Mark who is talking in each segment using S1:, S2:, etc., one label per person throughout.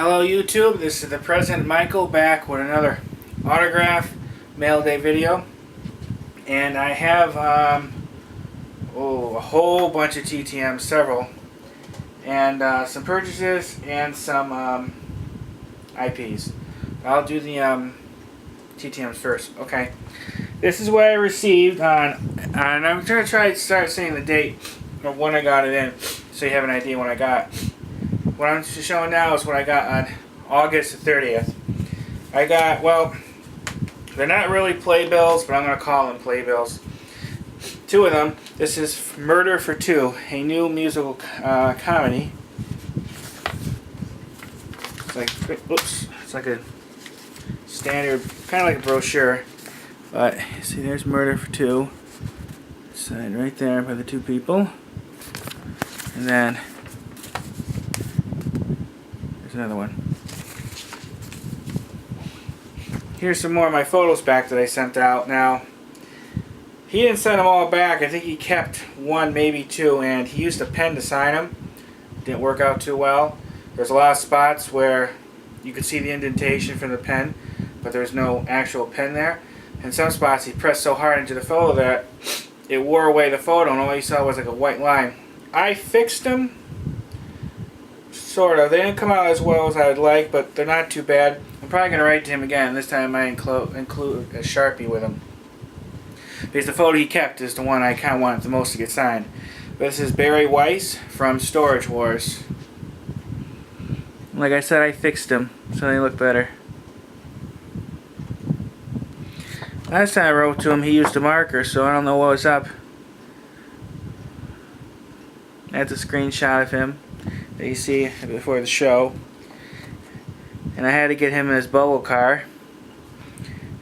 S1: Hello YouTube, this is the President Michael back with another autograph mail day video. And I have a whole bunch of TTMs, several. And some purchases and some IPs. I'll do the TTMs first. Okay. This is what I received on and I'm going to start saying the date of when I got it in so you have an idea when I got. What I'm showing now is what I got on August 30th. I got, well, they're not really playbills, but I'm going to call them playbills. Two of them. This is Murder for Two, a new musical comedy. It's like, oops, it's like a standard, kind of like a brochure. But, see, there's Murder for Two. Signed right there by the two people. And then another one. Here's some more of my photos back that I sent out. Now, he didn't send them all back. I think he kept one, maybe two, and he used a pen to sign them. Didn't work out too well. There's a lot of spots where you could see the indentation from the pen, but there's no actual pen there. In some spots, he pressed so hard into the photo that it wore away the photo, and all you saw was like a white line. I fixed them. Sort of. They didn't come out as well as I would like, but they're not too bad. I'm probably going to write to him again. This time I include a Sharpie with him. Because the photo he kept is the one I kind of wanted the most to get signed. This is Barry Weiss from Storage Wars. Like I said, I fixed them so they look better. Last time I wrote to him, he used a marker, so I don't know what was up. That's a screenshot of him that you see before the show. And I had to get him in his bubble car.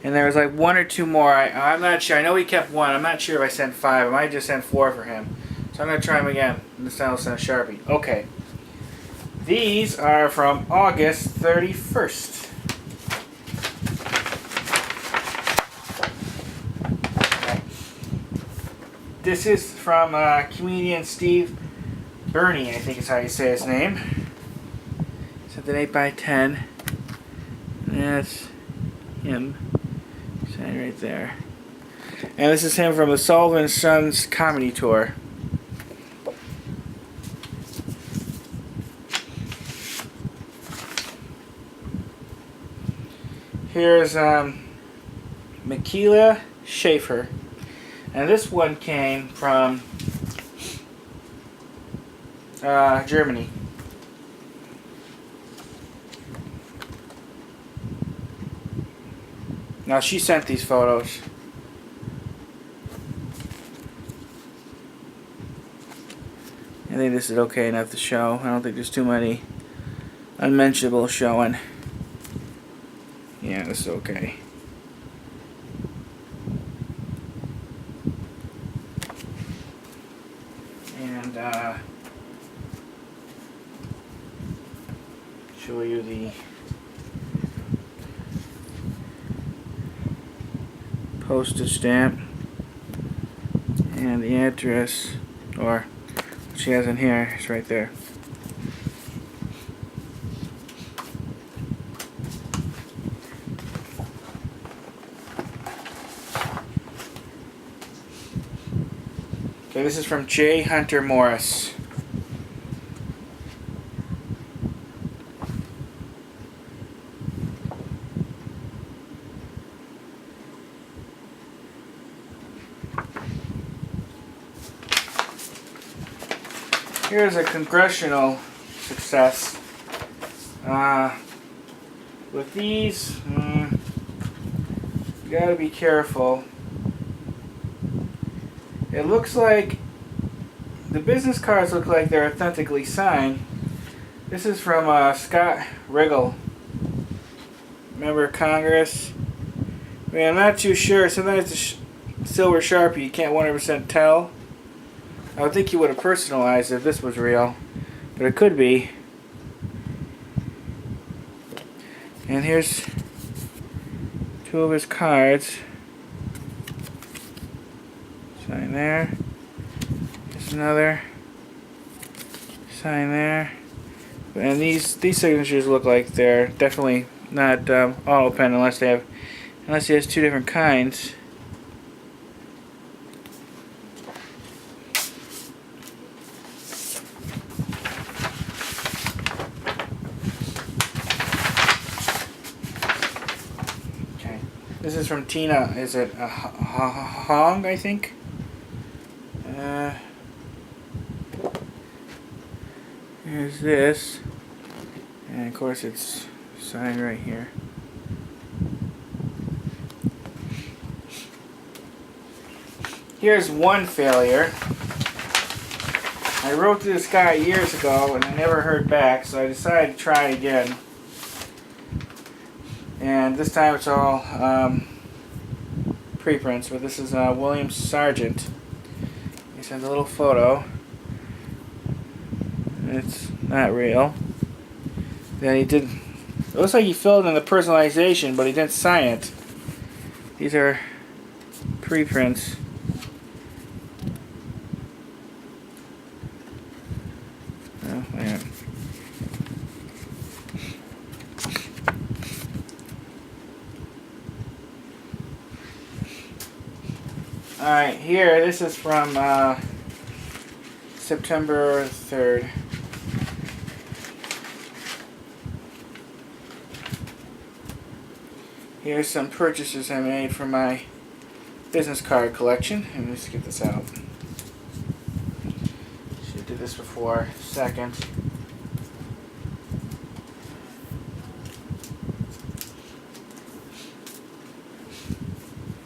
S1: And there was like one or two more. I'm not sure. I know he kept one. I'm not sure if I sent 5. I might just send 4 for him. So I'm going to try him again. This time I'll send a Sharpie. Okay. These are from August 31st. Okay. This is from comedian Steve Bernie, I think is how you say his name. It's an 8x10. And that's him. Signed right there. And this is him from the Sullivan Sons comedy tour. Here's Michaela Schaefer. And this one came from Germany. Now she sent these photos. I think this is okay enough to show. I don't think there's too many unmentionables showing. Yeah, this is okay. And show you the postage stamp and the address, or what she has in here is right there. Okay, this is from J. Hunter Morris. Here's a congressional success. With these, you gotta be careful. It looks like the business cards look like they're authentically signed. This is from Scott Riggle, member of Congress. I mean, I'm not too sure. Sometimes the silver Sharpie you can't 100% tell. I would think you would have personalized if this was real, but it could be. And here's 2 of his cards. Sign there. Here's another. Sign there. And these signatures look like they're definitely not auto pen unless he has two different kinds. Okay, this is from Tina. Is it Hong? I think. Here's this, and of course it's signed right here. Here's one failure. I wrote to this guy years ago and I never heard back, so I decided to try again. And this time it's all preprints, but this is William Sargent. He sent a little photo. It's not real. Then he did. It looks like he filled in the personalization, but he didn't sign it. These are preprints. Oh, wait a minute. Alright, here, this is from September 3rd. Here's some purchases I made for my business card collection. Let me just get this out. Should have did this before. Second.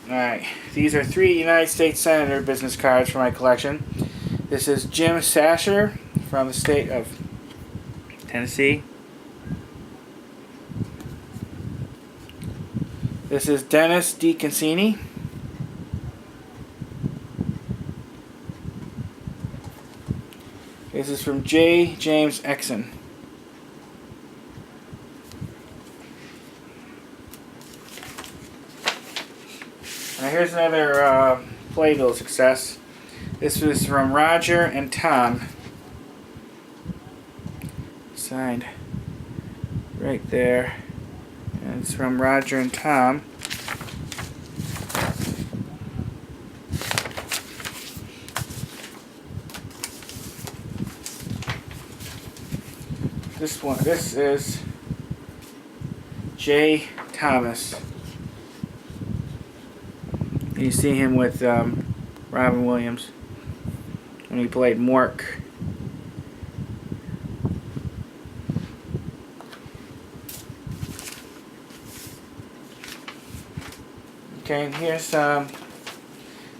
S1: Alright, these are 3 United States Senator business cards for my collection. This is Jim Sasser from the state of Tennessee. This is Dennis D. Cassini. This is from J. James Exon. Now here's another playbill success. This was from Roger and Tom. Signed right there. And it's from Roger and Tom. This is J. Thomas. You see him with Robin Williams when he played Mork. Okay, and here's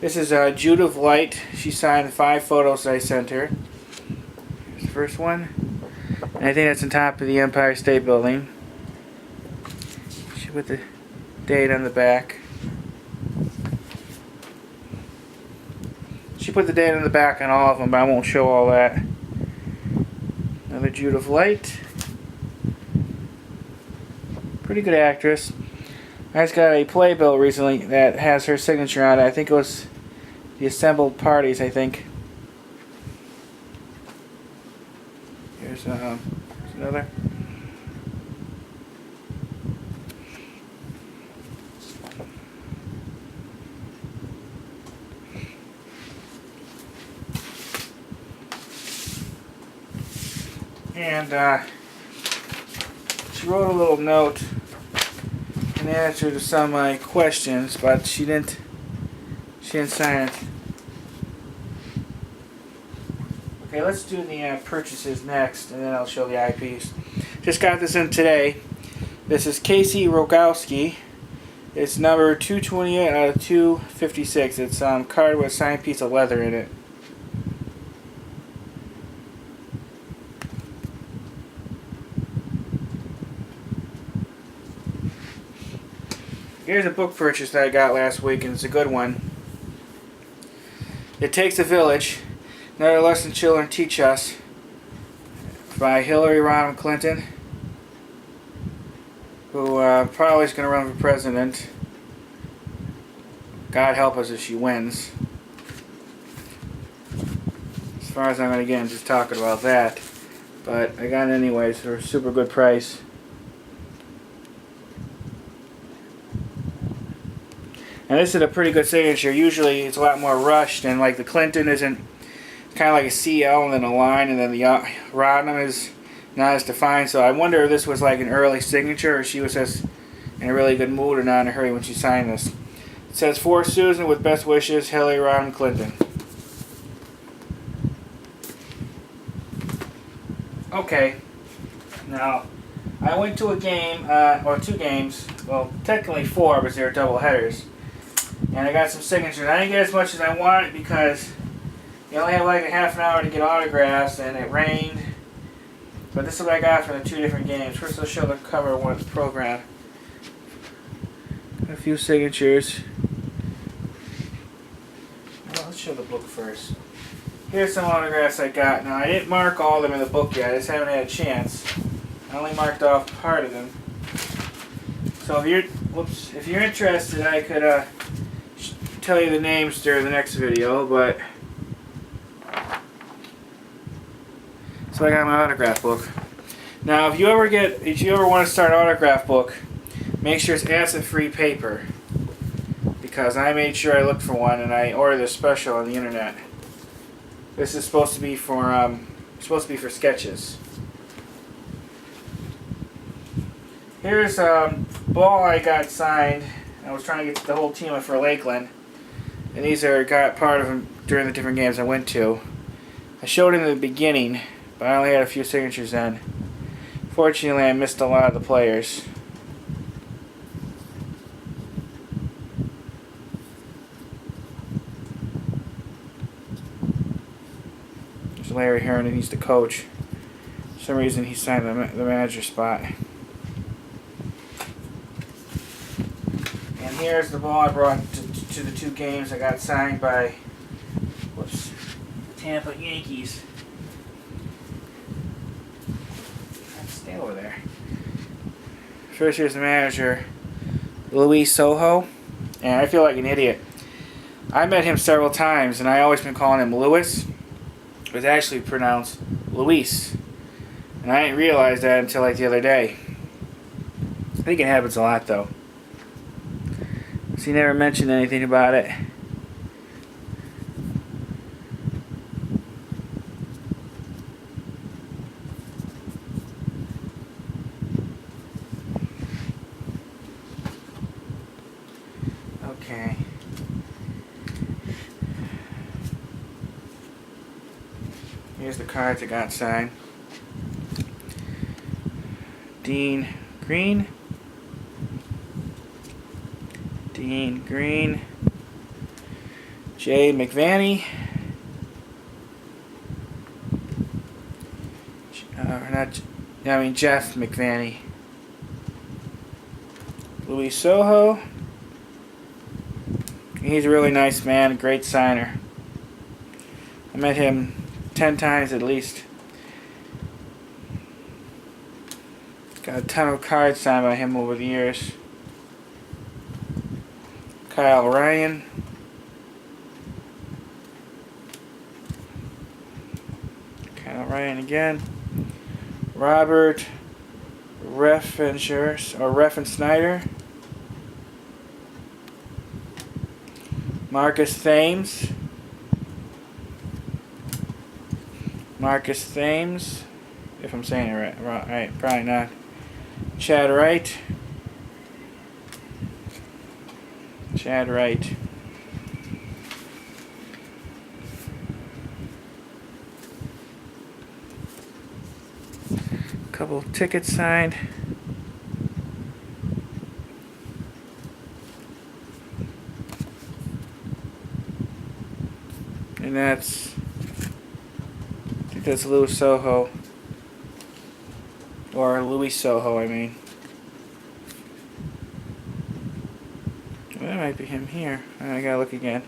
S1: this is Judith Light. She signed 5 photos I sent her. Here's the first one. And I think that's on top of the Empire State Building. She put the date on the back. She put the date on the back on all of them, but I won't show all that. Another Judith Light. Pretty good actress. I just got a playbill recently that has her signature on it. I think it was the Assembled Parties, I think. Here's another. And she wrote a little note in answer to some of my questions, but she didn't sign it. Okay, let's do the purchases next, and then I'll show the IPs. Just got this in today. This is Casey Rogowski. It's number 228 out of 256. It's card with a signed piece of leather in it. Here's a book purchase that I got last week, and it's a good one. It Takes a Village. Another Lesson Children Teach Us, by Hillary Rodham Clinton, who probably is going to run for president. God help us if she wins. As far as I'm going to get into talking about that. but I got it anyways for a super good price. And this is a pretty good signature. Usually it's a lot more rushed, and like the Clinton isn't kind of like a CL and then a line, and then the Rodham is not as defined. So I wonder if this was like an early signature, or she was just in a really good mood or not in a hurry when she signed this. It says, "For Susan, with best wishes, Hillary Rodham Clinton." Okay, now I went to a game, or 2 games, well technically 4, but they were double headers, and I got some signatures. I didn't get as much as I wanted because you only have like a half an hour to get autographs, and it rained. But this is what I got for the 2 different games. First, I'll show the cover of one program. A few signatures. Well, let's show the book first. Here's some autographs I got. Now, I didn't mark all of them in the book yet. I just haven't had a chance. I only marked off part of them. So if you're interested, I could tell you the names during the next video, but so I got my autograph book. Now, if you ever want to start an autograph book, make sure it's acid-free paper, because I made sure I looked for one and I ordered a special on the internet. This is supposed to be for sketches. Here's ball I got signed. I was trying to get the whole team for Lakeland, and these got part of them during the different games I went to. I showed in the beginning, but I only had a few signatures then. Fortunately, I missed a lot of the players. There's Larry Heron, and he's the coach. For some reason, he signed the manager spot. And here's the ball I brought to the 2 games. I got signed by the Tampa Yankees. Stay over there. First, here's the manager, Luis Soho, and I feel like an idiot. I met him several times, and I always been calling him Louis. It was actually pronounced Luis, and I didn't realize that until like the other day. I think it happens a lot though. So he never mentioned anything about it. Okay. Here's the cards I got signed. Dean Green. Dean Green. Jay McVanney. Jeff McVanney. Luis Soho. He's a really nice man, a great signer. I met him 10 times at least. Got a ton of cards signed by him over the years. Kyle Ryan. Kyle Ryan again. Robert Reffensnyder. Marcus Thames. If I'm saying it right, probably not. Chad Wright. Couple of tickets signed. And I think that's Louis Soho. Or Luis Soho, I mean. Well, that might be him here. I gotta look again.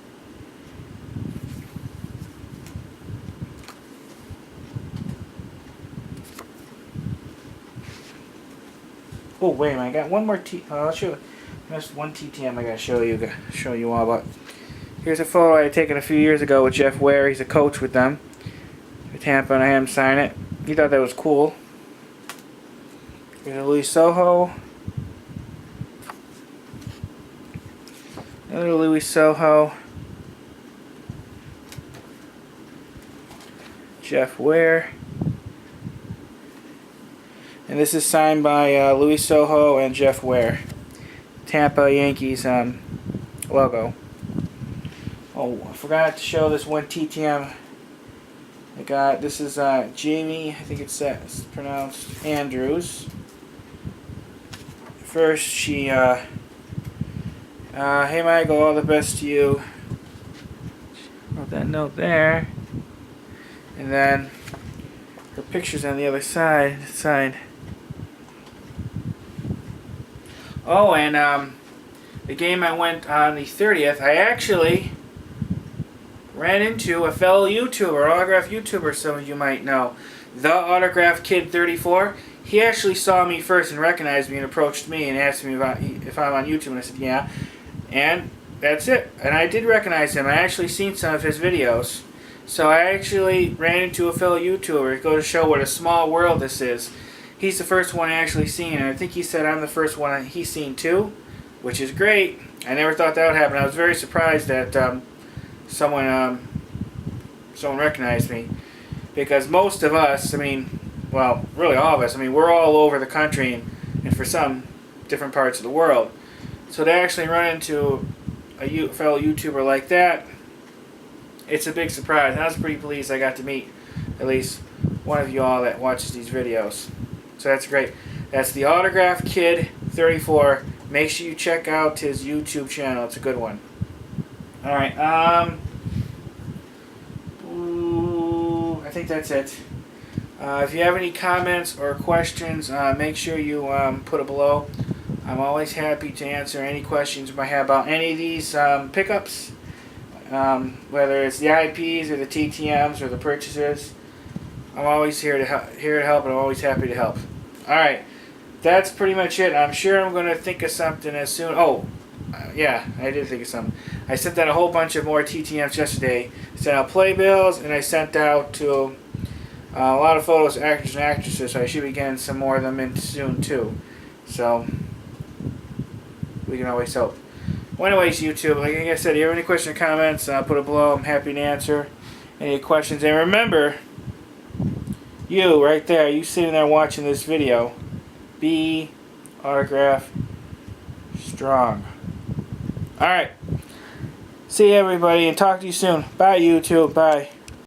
S1: Oh wait a minute! I got one more I'll show you. There's one TTM I gotta show you all about. Here's a photo I had taken a few years ago with Jeff Ware. He's a coach with them, with Tampa, and I had him sign it. He thought that was cool. Here's a Louis Soho. Another Louis Soho. Jeff Ware. And this is signed by Louis Soho and Jeff Ware. Tampa Yankees logo. Oh, I forgot to show this one TTM I got. This is Jamie, I think it's pronounced Andrews. First, she, hey Michael, all the best to you. Wrote that note there. And then her picture's on the other side. Oh, and the game I went on the 30th, I actually ran into a fellow YouTuber, autograph YouTuber, some of you might know. The Autograph Kid 34. He actually saw me first and recognized me and approached me and asked me about if I'm on YouTube, and I said yeah. And that's it. And I did recognize him. I actually seen some of his videos. So I actually ran into a fellow YouTuber. It goes to show what a small world this is. He's the first one I actually seen, and I think he said I'm the first one he's seen too, which is great. I never thought that would happen. I was very surprised that someone recognized me, because most of us, I mean, well, really all of us, I mean, we're all over the country and for some different parts of the world. So to actually run into a fellow YouTuber like that, it's a big surprise. And I was pretty pleased I got to meet at least one of you all that watches these videos. So that's great. That's the Autograph Kid 34. Make sure you check out his YouTube channel. It's a good one. Alright, I think that's it. If you have any comments or questions, make sure you put it below. I'm always happy to answer any questions you might have about any of these pickups. Whether it's the IPs or the TTMs or the purchases, I'm always here to help, and I'm always happy to help. Alright, that's pretty much it. I'm sure I'm going to think of something as soon. Oh, yeah, I did think of something. I sent out a whole bunch of more TTMs yesterday. I sent out playbills, and I sent out to a lot of photos of actors and actresses, so I should be getting some more of them in soon too. So, we can always help. Well, anyways, YouTube, like I said, if you have any questions or comments, put it below. I'm happy to answer any questions. And remember, you right there, you sitting there watching this video, be autograph strong. Alright. See you, everybody, and talk to you soon. Bye, YouTube. Bye.